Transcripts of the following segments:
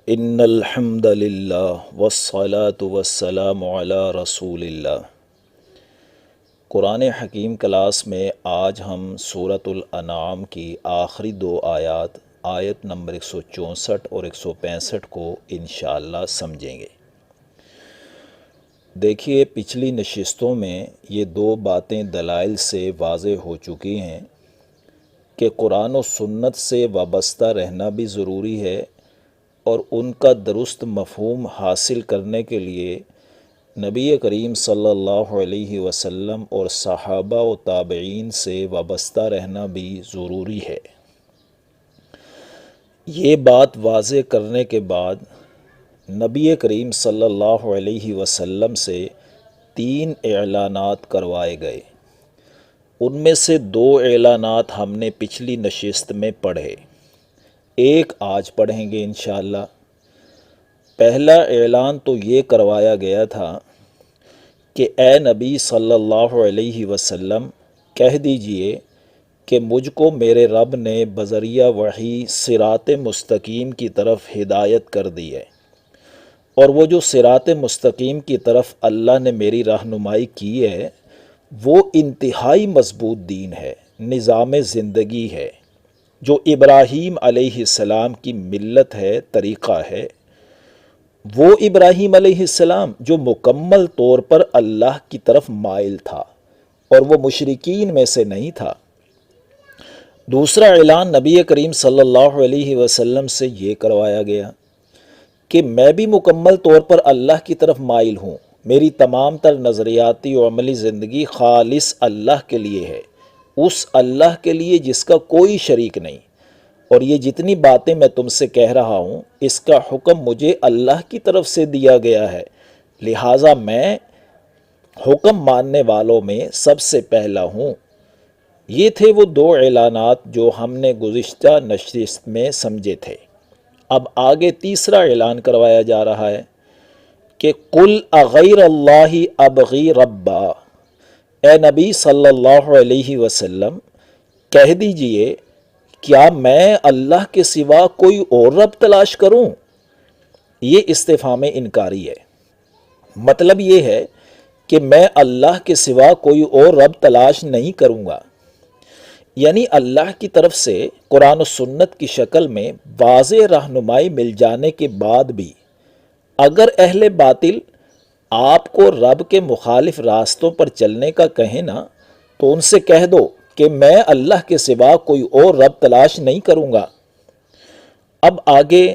ان الحمد للہ والصلاة والسلام علی رسول اللہ۔ قرآن حکیم کلاس میں آج ہم سورۃ الانعام کی آخری دو آیات آیت نمبر 164 اور 165 کو انشاءاللہ سمجھیں گے۔ دیکھیے، پچھلی نشستوں میں یہ دو باتیں دلائل سے واضح ہو چکی ہیں کہ قرآن و سنت سے وابستہ رہنا بھی ضروری ہے، اور ان کا درست مفہوم حاصل کرنے کے لیے نبی کریم صلی اللہ علیہ وسلم اور صحابہ و تابعین سے وابستہ رہنا بھی ضروری ہے۔ یہ بات واضح کرنے کے بعد نبی کریم صلی اللہ علیہ وسلم سے 3 اعلانات کروائے گئے۔ ان میں سے 2 اعلانات ہم نے پچھلی نشست میں پڑھے، ایک آج پڑھیں گے انشاءاللہ۔ پہلا اعلان تو یہ کروایا گیا تھا کہ اے نبی صلی اللہ علیہ وسلم، کہہ دیجئے کہ مجھ کو میرے رب نے بذریعہ وحی صراط مستقیم کی طرف ہدایت کر دی ہے، اور وہ جو صراط مستقیم کی طرف اللہ نے میری رہنمائی کی ہے وہ انتہائی مضبوط دین ہے، نظام زندگی ہے، جو ابراہیم علیہ السلام کی ملت ہے، طریقہ ہے۔ وہ ابراہیم علیہ السلام جو مکمل طور پر اللہ کی طرف مائل تھا اور وہ مشرکین میں سے نہیں تھا۔ دوسرا اعلان نبی کریم صلی اللہ علیہ وسلم سے یہ کروایا گیا کہ میں بھی مکمل طور پر اللہ کی طرف مائل ہوں، میری تمام تر نظریاتی و عملی زندگی خالص اللہ کے لیے ہے، اس اللہ کے لیے جس کا کوئی شریک نہیں، اور یہ جتنی باتیں میں تم سے کہہ رہا ہوں اس کا حکم مجھے اللہ کی طرف سے دیا گیا ہے، لہٰذا میں حکم ماننے والوں میں سب سے پہلا ہوں۔ یہ تھے وہ 2 اعلانات جو ہم نے گزشتہ نشست میں سمجھے تھے۔ اب آگے تیسرا اعلان کروایا جا رہا ہے کہ قل اغیر اللہ ابغی ربا، اے نبی صلی اللہ علیہ وسلم کہہ دیجئے کیا میں اللہ کے سوا کوئی اور رب تلاش کروں؟ یہ استفہام انکاری ہے۔ مطلب یہ ہے کہ میں اللہ کے سوا کوئی اور رب تلاش نہیں کروں گا، یعنی اللہ کی طرف سے قرآن و سنت کی شکل میں واضح رہنمائی مل جانے کے بعد بھی اگر اہل باطل آپ کو رب کے مخالف راستوں پر چلنے کا کہیں نا، تو ان سے کہہ دو کہ میں اللہ کے سوا کوئی اور رب تلاش نہیں کروں گا۔ اب آگے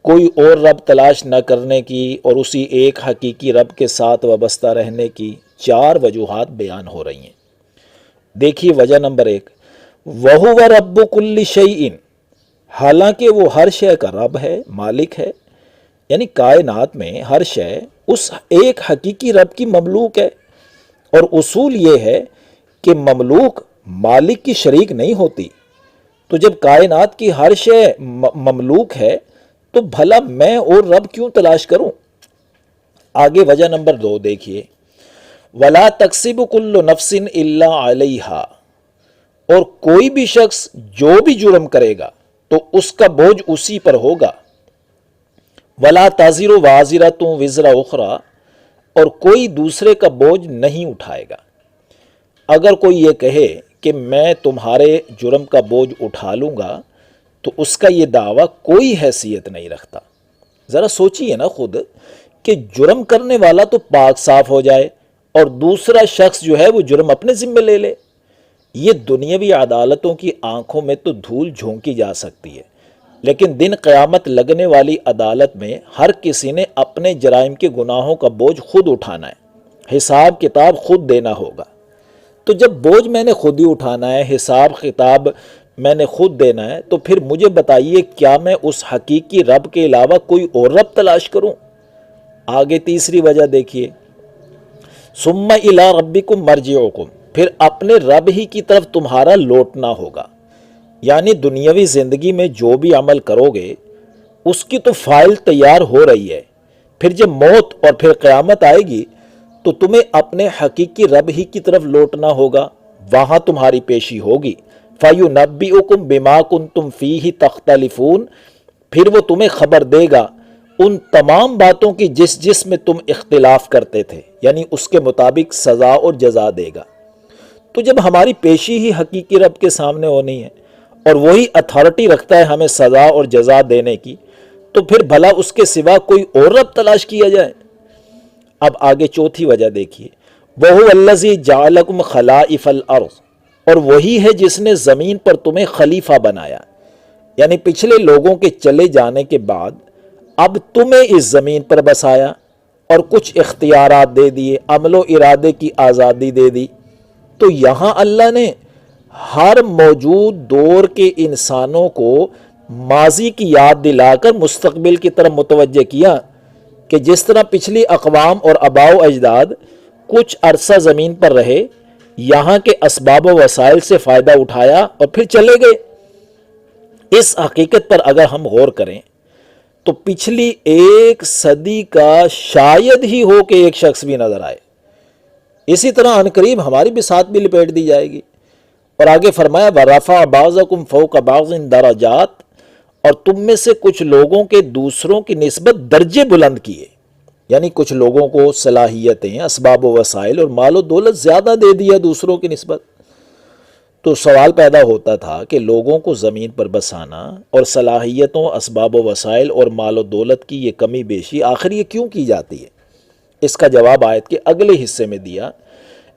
کوئی اور رب تلاش نہ کرنے کی اور اسی ایک حقیقی رب کے ساتھ وابستہ رہنے کی 4 وجوہات بیان ہو رہی ہیں۔ دیکھیے وجہ نمبر 1، وَهُوَ رَبُّ كُلِّ شَيْءٍ، حالانکہ وہ ہر شے کا رب ہے، مالک ہے، یعنی کائنات میں ہر شے اس ایک حقیقی رب کی مملوک ہے، اور اصول یہ ہے کہ مملوک مالک کی شریک نہیں ہوتی۔ تو جب کائنات کی ہر شے مملوک ہے تو بھلا میں اور رب کیوں تلاش کروں؟ آگے وجہ نمبر 2 دیکھیے، وَلَا تَكْسِبُ كُلُّ نَفْسٍ إِلَّا عَلَيْهَا، اور کوئی بھی شخص جو بھی جرم کرے گا تو اس کا بوجھ اسی پر ہوگا۔ وَلَا تَزِرُ وَازِرَةٌ وِزْرَ أُخْرَىٰ، اور کوئی دوسرے کا بوجھ نہیں اٹھائے گا۔ اگر کوئی یہ کہے کہ میں تمہارے جرم کا بوجھ اٹھا لوں گا تو اس کا یہ دعویٰ کوئی حیثیت نہیں رکھتا۔ ذرا سوچئے نا خود کہ جرم کرنے والا تو پاک صاف ہو جائے اور دوسرا شخص جو ہے وہ جرم اپنے ذمہ لے لے۔ یہ دنیاوی عدالتوں کی آنکھوں میں تو دھول جھونکی جا سکتی ہے، لیکن دن قیامت لگنے والی عدالت میں ہر کسی نے اپنے جرائم کے گناہوں کا بوجھ خود اٹھانا ہے، حساب کتاب خود دینا ہوگا۔ تو جب بوجھ میں نے خود ہی اٹھانا ہے، حساب کتاب میں نے خود دینا ہے، تو پھر مجھے بتائیے کیا میں اس حقیقی رب کے علاوہ کوئی اور رب تلاش کروں؟ آگے تیسری وجہ دیکھیے، ثم الی ربکم مرجعکم، پھر اپنے رب ہی کی طرف تمہارا لوٹنا ہوگا، یعنی دنیاوی زندگی میں جو بھی عمل کرو گے اس کی تو فائل تیار ہو رہی ہے، پھر جب موت اور پھر قیامت آئے گی تو تمہیں اپنے حقیقی رب ہی کی طرف لوٹنا ہوگا، وہاں تمہاری پیشی ہوگی۔ فَيُنَبِّئُكُم بِمَا كُنتُمْ فِيهِ تَخْتَلِفُونَ، پھر وہ تمہیں خبر دے گا ان تمام باتوں کی جس میں تم اختلاف کرتے تھے، یعنی اس کے مطابق سزا اور جزا دے گا۔ تو جب ہماری پیشی ہی حقیقی رب کے سامنے ہونی ہے اور وہی اتھارٹی رکھتا ہے ہمیں سزا اور جزا دینے کی، تو پھر بھلا اس کے سوا کوئی اور رب تلاش کیا جائے؟ اب آگے چوتھی وجہ دیکھیے، وَهُوَ الَّذِي جَعَلَكُمْ خَلَائِفَ الْأَرْضِ، اور وہی ہے جس نے زمین پر تمہیں خلیفہ بنایا، یعنی پچھلے لوگوں کے چلے جانے کے بعد اب تمہیں اس زمین پر بسایا اور کچھ اختیارات دے دیے، عمل و ارادے کی آزادی دے دی۔ تو یہاں اللہ نے ہر موجود دور کے انسانوں کو ماضی کی یاد دلا کر مستقبل کی طرف متوجہ کیا کہ جس طرح پچھلی اقوام اور آباء و اجداد کچھ عرصہ زمین پر رہے، یہاں کے اسباب و وسائل سے فائدہ اٹھایا اور پھر چلے گئے۔ اس حقیقت پر اگر ہم غور کریں تو پچھلی 1 صدی کا شاید ہی ہو کہ ایک شخص بھی نظر آئے۔ اسی طرح عنقریب ہماری بھی ساتھ بھی لپیٹ دی جائے گی۔ اور آگے فرمایا وَرَفَعَ بَعْضَكُمْ فَوْقَ بَعْضٍ دَرَجَاتٍ، اور تم میں سے کچھ لوگوں کے دوسروں کی نسبت درجے بلند کیے، یعنی کچھ لوگوں کو صلاحیتیں، اسباب و وسائل اور مال و دولت زیادہ دے دیا دوسروں کی نسبت۔ تو سوال پیدا ہوتا تھا کہ لوگوں کو زمین پر بسانا اور صلاحیتوں، اسباب و وسائل اور مال و دولت کی یہ کمی بیشی آخر یہ کیوں کی جاتی ہے؟ اس کا جواب آیت کے اگلے حصے میں دیا،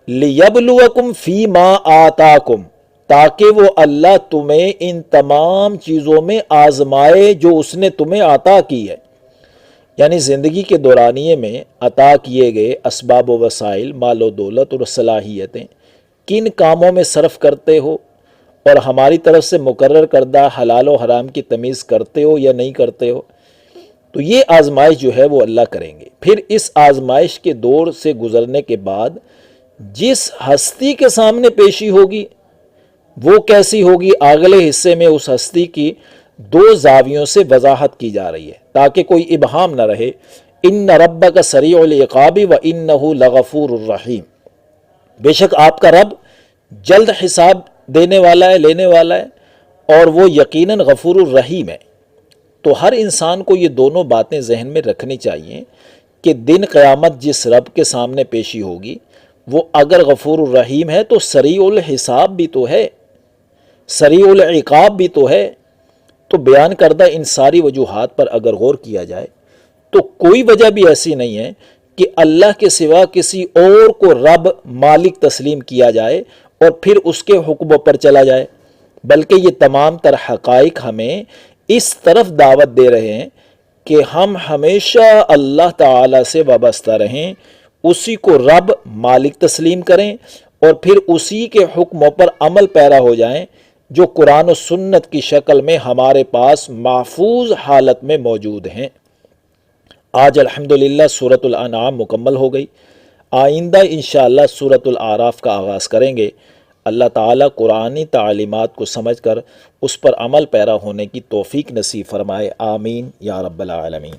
لِيَبْلُوَكُمْ فِي مَا آتَاكُمْ، تاکہ وہ اللہ تمہیں ان تمام چیزوں میں آزمائے جو اس نے تمہیں عطا کی ہے، یعنی زندگی کے دورانیے میں عطا کیے گئے اسباب و وسائل، مال و دولت اور صلاحیتیں کن کاموں میں صرف کرتے ہو، اور ہماری طرف سے مقرر کردہ حلال و حرام کی تمیز کرتے ہو یا نہیں کرتے ہو۔ تو یہ آزمائش جو ہے وہ اللہ کریں گے۔ پھر اس آزمائش کے دور سے گزرنے کے بعد جس ہستی کے سامنے پیشی ہوگی وہ کیسی ہوگی، اگلے حصے میں اس ہستی کی 2 زاویوں سے وضاحت کی جا رہی ہے تاکہ کوئی ابہام نہ رہے۔ ان ربک سریع العقاب وانہ لغفور الرحیم، بے شک آپ کا رب جلد حساب دینے والا ہے، لینے والا ہے، اور وہ یقیناً غفور الرحیم ہے۔ تو ہر انسان کو یہ دونوں باتیں ذہن میں رکھنی چاہیے کہ دن قیامت جس رب کے سامنے پیشی ہوگی وہ اگر غفور الرحیم ہے تو سریع الحساب بھی تو ہے، سریع العقاب بھی تو ہے۔ تو بیان کردہ ان ساری وجوہات پر اگر غور کیا جائے تو کوئی وجہ بھی ایسی نہیں ہے کہ اللہ کے سوا کسی اور کو رب مالک تسلیم کیا جائے اور پھر اس کے حکموں پر چلا جائے، بلکہ یہ تمام تر حقائق ہمیں اس طرف دعوت دے رہے ہیں کہ ہم ہمیشہ اللہ تعالی سے وابستہ رہیں، اسی کو رب مالک تسلیم کریں اور پھر اسی کے حکموں پر عمل پیرا ہو جائیں جو قرآن و سنت کی شکل میں ہمارے پاس محفوظ حالت میں موجود ہیں۔ آج الحمدللہ سورۃ الانعام مکمل ہو گئی۔ آئندہ انشاءاللہ سورۃ الاعراف کا آغاز کریں گے۔ اللہ تعالیٰ قرآنی تعلیمات کو سمجھ کر اس پر عمل پیرا ہونے کی توفیق نصیب فرمائے، آمین یا رب العالمین۔